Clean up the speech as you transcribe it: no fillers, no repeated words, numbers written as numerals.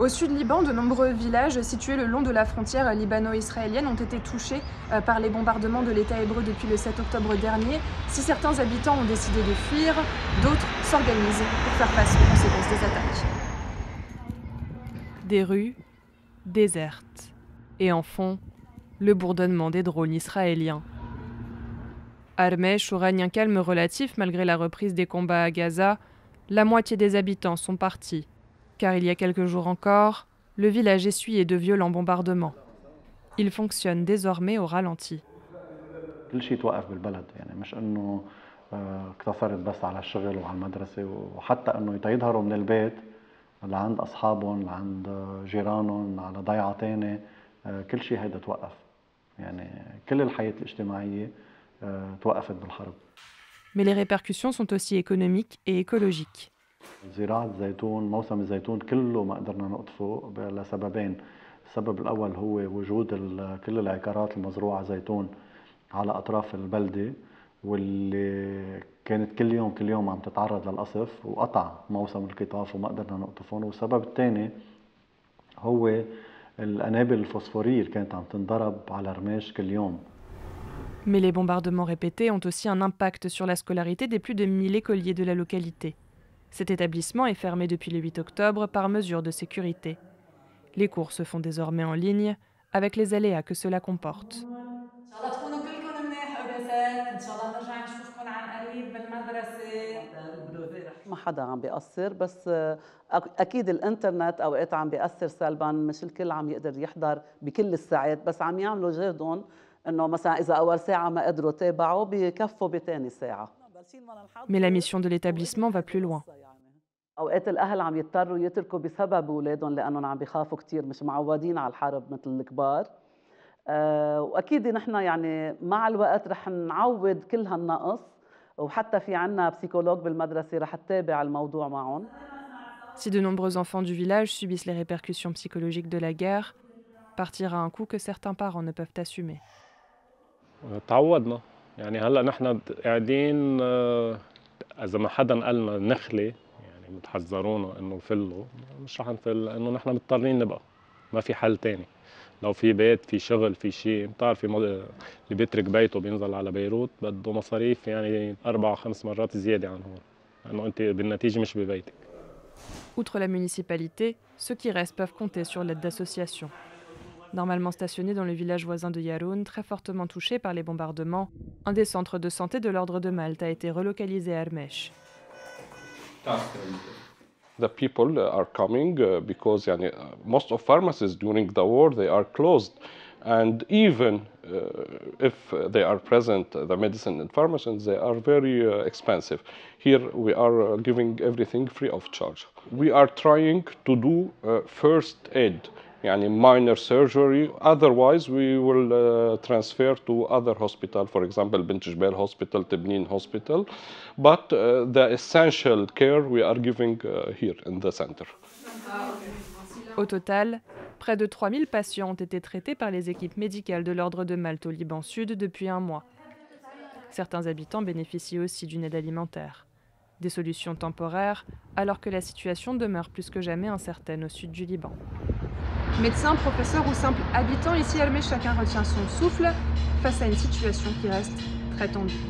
Au sud Liban, de nombreux villages situés le long de la frontière libano-israélienne ont été touchés par les bombardements de l'État hébreu depuis le 7 octobre dernier. Si certains habitants ont décidé de fuir, d'autres s'organisent pour faire face aux conséquences des attaques. Des rues désertes. Et en fond, le bourdonnement des drones israéliens. À Armesh, où règne un calme relatif malgré la reprise des combats à Gaza, la moitié des habitants sont partis. Car il y a quelques jours encore, le village essuyait de violents bombardements. Il fonctionne désormais au ralenti. كل شيء توقف بالبلد يعني مش انه اقتصرت بس على الشغل وعلى المدرسه وحتى انه يظهروا من البيت لعند اصحابهم لعند جيرانهم على ضيعه ثانيه كل شيء هيدا توقف يعني كل الحياه الاجتماعيه توقفت بالحرب. Mais les répercussions sont aussi économiques et écologiques. زراعة الزيتون موسم الزيتون كله ما قدرنا نقطفه لسببين. السبب الأول هو وجود كل العقارات المزروعة زيتون على أطراف البلدة واللي كانت كل يوم عم تتعرض للقصف وقطع موسم القطاف وما قدرنا نقطفهم. والسبب الثاني هو القنابل الفوسفورية اللي كانت عم تنضرب على رماش كل يوم. Mais les bombardements répétés ont aussi un impact sur la scolarité des plus de 1000 écoliers de la localité. Cet établissement est fermé depuis le 8 octobre par mesure de sécurité. Les cours se font désormais en ligne, avec les aléas que cela comporte. ما حدا عم بيقصر بس اكيد الانترنت اوقات عم بيأثر سلبا، مش الكل عم يقدر يحضر بكل الساعات، بس عم يعملوا جهدهم انه مثلا اذا اول ساعه ما قدروا تابعوا بكفوا بثاني ساعه. Mais la mission de l'établissement va plus loin. اوقات الاهل عم يضطروا يتركوا بسبب اولادهم لانهم عم بيخافوا كثير، مش معودين على الحرب مثل الكبار. واكيد نحن يعني مع الوقت رح نعوض كل هالنقص، وحتى في عنا بسيكولوج بالمدرسه رح تتابع الموضوع معهم. Si de nombreux enfants du village subissent les répercussions psychologiques de la guerre, partir à un coût que certains parents ne peuvent assumer. تعودنا يعني هلا نحن قاعدين اذا ما حدا قال لنا نخلي يعني متحذرونا انه فلوا مش رح نفل لانه نحن مضطرين نبقى ما في حل تاني. لو في بيت في شغل في شيء بتعرفي اللي بيترك بيته بينزل على بيروت بده مصاريف يعني 4 5 مرات زياده عن هون لانه انت بالنتيجه مش ببيتك. Outre la municipalité, ceux qui restent peuvent compter sur l'aide d'associations. Normalement stationnés dans le village voisin de Yaroun, très fortement touché par les bombardements, un des centres de santé de l'ordre de Malte a été relocalisé à Hermèche. The people are coming because most of pharmacies during the war they are closed, and even if they are present, the medicine in pharmacies they are very expensive. Here we are giving everything free of charge. We are trying to do first aid. يعني minor surgery, otherwise we will transfer to other hospital, for example بنت جبال hospital, تبنين hospital, but the essential care we are giving here in the center. Au total, près de 3000 patients ont été traités par les équipes médicales de l'Ordre de Malte au Liban Sud depuis un mois. Certains habitants bénéficient aussi d'une aide alimentaire. Des solutions temporaires, alors que la situation demeure plus que jamais incertaine au sud du Liban. Médecins, professeurs ou simples habitants, ici à Hermèche, chacun retient son souffle face à une situation qui reste très tendue.